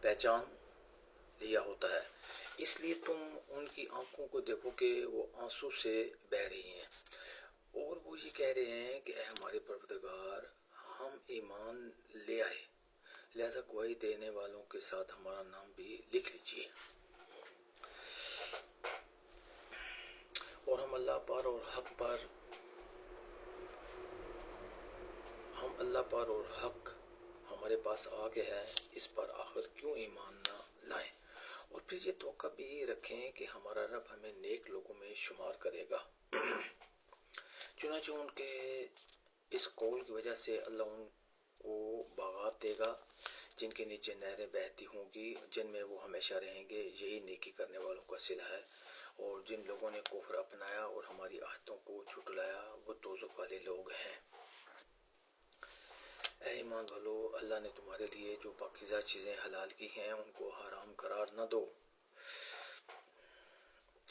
پہچان لیا ہوتا ہے، اس لیے تم ان کی آنکھوں کو دیکھو کہ وہ آنسو سے بہہ رہی ہیں، اور وہ یہ کہہ رہے ہیں کہ اے ہمارے پروردگار، ہم ایمان لے آئے، لہذا گواہی دینے والوں کے ساتھ ہمارا نام بھی لکھ لیجیے، اور ہم اللہ پر اور حق ہمارے پاس آ گیا ہے، اس پر آخر کیوں ایمان نہ لائیں، اور پھر یہ توقع بھی رکھیں کہ ہمارا رب ہمیں نیک لوگوں میں شمار کرے گا۔ چنانچہ ان کے اس قول کی وجہ سے اللہ ان کو باغات دے گا جن کے نیچے نہریں بہتی ہوں گی، جن میں وہ ہمیشہ رہیں گے، یہی نیکی کرنے والوں کا صلہ ہے، اور جن لوگوں نے کفر اپنایا اور ہماری آیتوں کو جھٹلایا وہ دوزخ والے لوگ ہیں۔ اے ایمان والو، اللہ نے تمہارے لیے جو پاکیزہ چیزیں حلال کی ہیں ان کو حرام قرار نہ دو،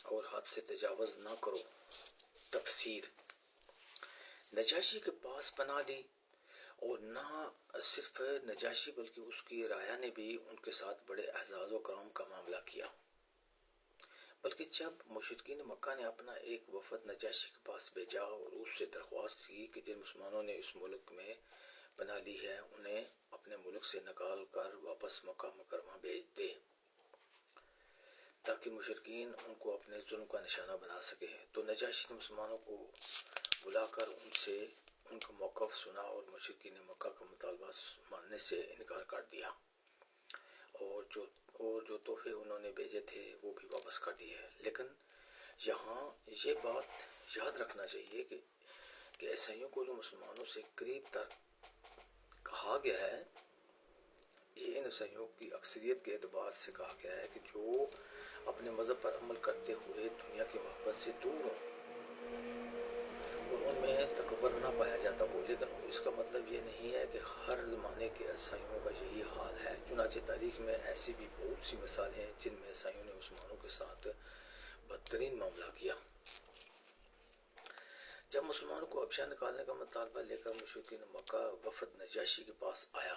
اور حد سے تجاوز نہ کرو۔ تفسیر: نجاشی کے پاس پناہ لی، اور نہ صرف نجاشی بلکہ اس کی رعایا نے بھی ان کے ساتھ بڑے اعزاز و کرم کا معاملہ کیا، بلکہ جب مشرکین مکہ نے اپنا ایک وفد نجاشی کے پاس بھیجا اور اس سے درخواست کی کہ جن مسلمانوں نے اس ملک میں پناہ لی ہے انہیں اپنے ملک سے نکال کر واپس مکہ مکرمہ بھیج دے تاکہ مشرکین ان کو اپنے ظلم کا نشانہ بنا سکے، تو نجاشی نے مسلمانوں کو بلا کر ان سے ان کا موقف سنا، اور مشرکین مکہ کا مطالبہ ماننے سے انکار کر دیا، اور جو تحفے انہوں نے بھیجے تھے وہ بھی واپس کر دیے۔ لیکن یہاں یہ بات یاد رکھنا چاہیے کہ عیسائیوں کو جو مسلمانوں سے قریب تر کہا گیا ہے، یہ ان عیسائیوں کی اکثریت کے اعتبار سے کہا گیا ہے کہ جو اپنے مذہب پر عمل کرتے ہوئے دنیا کی محبت سے دور ہوں اور ان میں تکبر نہ پایا جاتا ہو، لیکن اس کا مطلب یہ نہیں ہے کہ ہر زمانے کے عیسائیوں کا یہی حال ہے۔ چنانچہ تاریخ میں ایسی بھی بہت سی مثالیں ہیں جن میں عیسائیوں نے مسلمانوں کے ساتھ بدترین معاملہ کیا۔ جب مسلمانوں کو حبشہ نکالنے کا مطالبہ لے کر مشرکین مکہ وفد نجاشی کے پاس آیا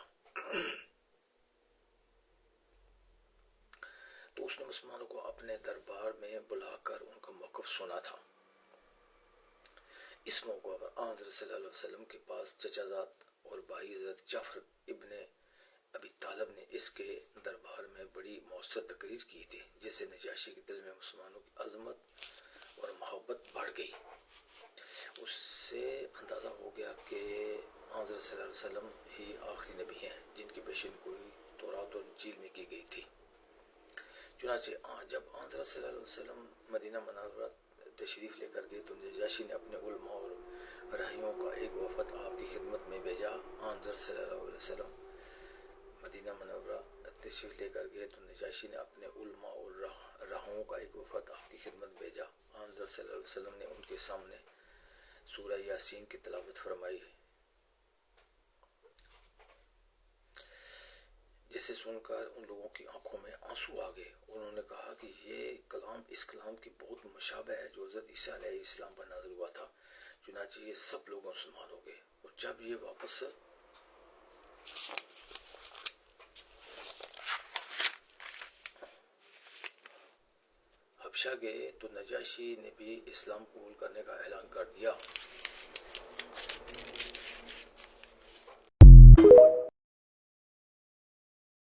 تو اس نے مسلمانوں کو اپنے دربار میں بلا کر ان کا موقف سنا تھا۔ اس موقع پر آن حضرت صلی اللہ علیہ وسلم کے پاس چچا زاد اور بھائی حضرت جعفر ابن ابی طالب نے اس کے دربار میں بڑی مؤثر تقریر کی تھی، جس سے نجاشی کے دل میں مسلمانوں کی عظمت اور محبت بڑھ گئی۔ اس سے اندازہ ہو گیا کہ آن حضرت صلی اللہ علیہ وسلم ہی آخری نبی ہیں جن کی پیشین گوئی تورات اور انجیل میں کی گئی تھی۔ چنانچہ جب آن حضرت صلی اللہ علیہ وسلم مدینہ منورہ تشریف لے کر گئے تو نجاشی نے اپنے علماء اور راہیوں کا ایک وفد آپ کی خدمت میں بھیجا۔ آن حضرت صلی اللہ علیہ وسلم مدینہ منورہ تشریف لے کر گئے تو نجاشی نے اپنے علماء اور راہوں کا ایک وفد آپ کی خدمت میں بھیجا۔ آن حضرت صلی اللہ علیہ وسلم نے ان کے سامنے سورہ یاسین کی تلاوت فرمائی، جسے سن کر ان لوگوں کی آنکھوں میں آنسو آ گئے، اور انہوں نے کہا کہ یہ کلام اس کلام کی بہت مشابہ ہے جو حضرت عیسیٰ علیہ السلام پر نازل ہوا تھا۔ چنانچہ یہ سب لوگ مسلمان ہو گئے، اور جب یہ واپس حبشہ گئے تو نجاشی نے بھی اسلام قبول کرنے کا اعلان کر دیا۔